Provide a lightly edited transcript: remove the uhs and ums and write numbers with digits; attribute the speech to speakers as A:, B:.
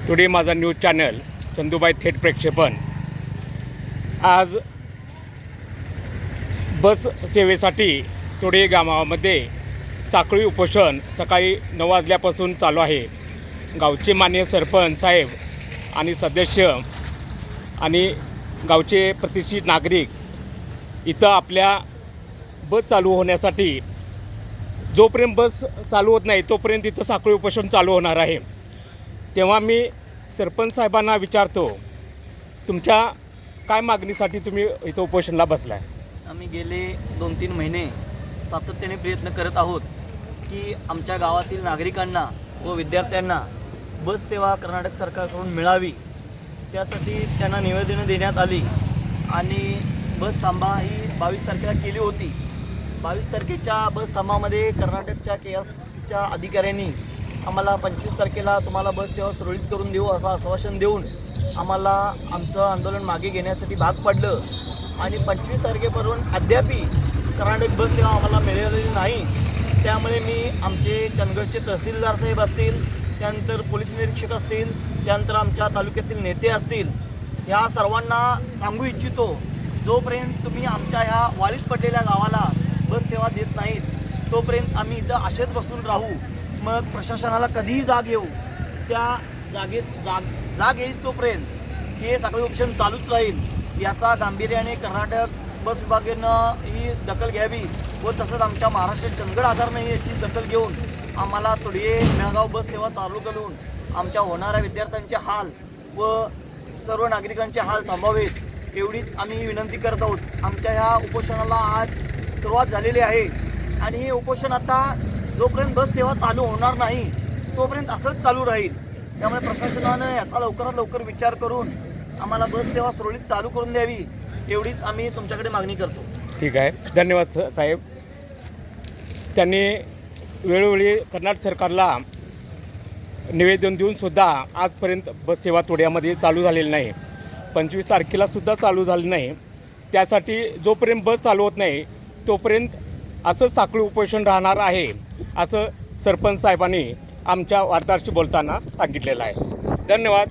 A: Today माझा news channel चंदूबाई थेट प्रेक्षेपण आज बस सेवेसाठी टुडे गावामध्ये साखळी उपोषण सकाळी 9 वाजल्यापासून चालू आहे। गावचे मान्य सरपंच साहेब आणि सदस्य आणि गावचे प्रतिष्ठित नागरिक इथं आपल्या बस चालू होण्यासाठी जोपर्यंत बस चालू होत नाही तोपर्यंत इथं साखळी उपोषण चालू होणार आहे। तेव्हा मी सरपंच साहेबांना विचारतो, तुमच्या काय मागणीसाठी तुम्ही इथं उपोषणला बसलाय?
B: आम्ही गेले 2-3 महिने सातत्याने प्रयत्न करत आहोत की आमच्या गावातील नागरिकांना व विद्यार्थ्यांना बस सेवा कर्नाटक सरकारकडून मिळावी। त्यासाठी त्यांना निवेदनं देण्यात आली आणि बस थांबा ही 22 तारखेला केली होती। 22 तारखेच्या बस थांबामध्ये कर्नाटकच्या KSTच्या अधिकाऱ्यांनी आम्हाला 25 तारखेला तुम्हाला बस सेवा सुरळीत करून देऊ असं आश्वासन देऊन आम्हाला आमचं आंदोलन मागे घेण्यासाठी भाग पडलं आणि 25 तारखेपर्यंत अद्यापही कर्नाटक बस सेवा आम्हाला मिळालेली नाही। त्यामुळे मी आमचे चंदगडचे तहसीलदार साहेब असतील, त्यानंतर पोलीस निरीक्षक असतील, त्यानंतर आमच्या तालुक्यातील नेते असतील, ह्या सर्वांना सांगू इच्छितो, जोपर्यंत तुम्ही आमच्या ह्या वाळीत पडलेल्या गावाला बस सेवा देत नाहीत तोपर्यंत आम्ही इथं असेच बसून राहू। मग प्रशासनाला कधीही जाग येऊ, त्या जाग येईस तोपर्यंत हे सगळे ऑप्शन चालूच राहील। याचा गांभीर्याने कर्नाटक बस विभागानं ही दखल घ्यावी व तसंच आमच्या महाराष्ट्र चंदगड आगारनं याची दखल घेऊन आम्हाला तोडये मेळगाव बस सेवा चालू करून आमच्या होणाऱ्या विद्यार्थ्यांचे हाल व सर्व नागरिकांचे हाल थांबावेत एवढीच आम्ही विनंती करत आहोत। आमच्या ह्या उपोषणाला आज सुरुवात झालेली आहे आणि हे उपोषण आता जोपर्यंत बस सेवा चालू होणार नाही तोपर्यंत असंच चालू राहील। त्यामुळे प्रशासनानं याचा लवकरात लवकर विचार करून आम्हाला बस सेवा सुरळीत चालू करून द्यावी एवढीच आम्ही तुमच्याकडे मागणी करतो।
A: ठीक आहे, धन्यवाद साहेब। त्यांनी वेळोवेळी कर्नाटक सरकारला निवेदन देऊनसुद्धा आजपर्यंत बस सेवा तोड्यामध्ये चालू झालेली नाही। 25 तारखेलासुद्धा चालू झाली नाही। त्यासाठी जोपर्यंत बस चालू होत नाही तोपर्यंत असं साखळी उपोषण राहणार आहे असं सरपंच साहेबांनी आमच्या वार्ताहराशी बोलताना सांगितलेलं आहे। धन्यवाद।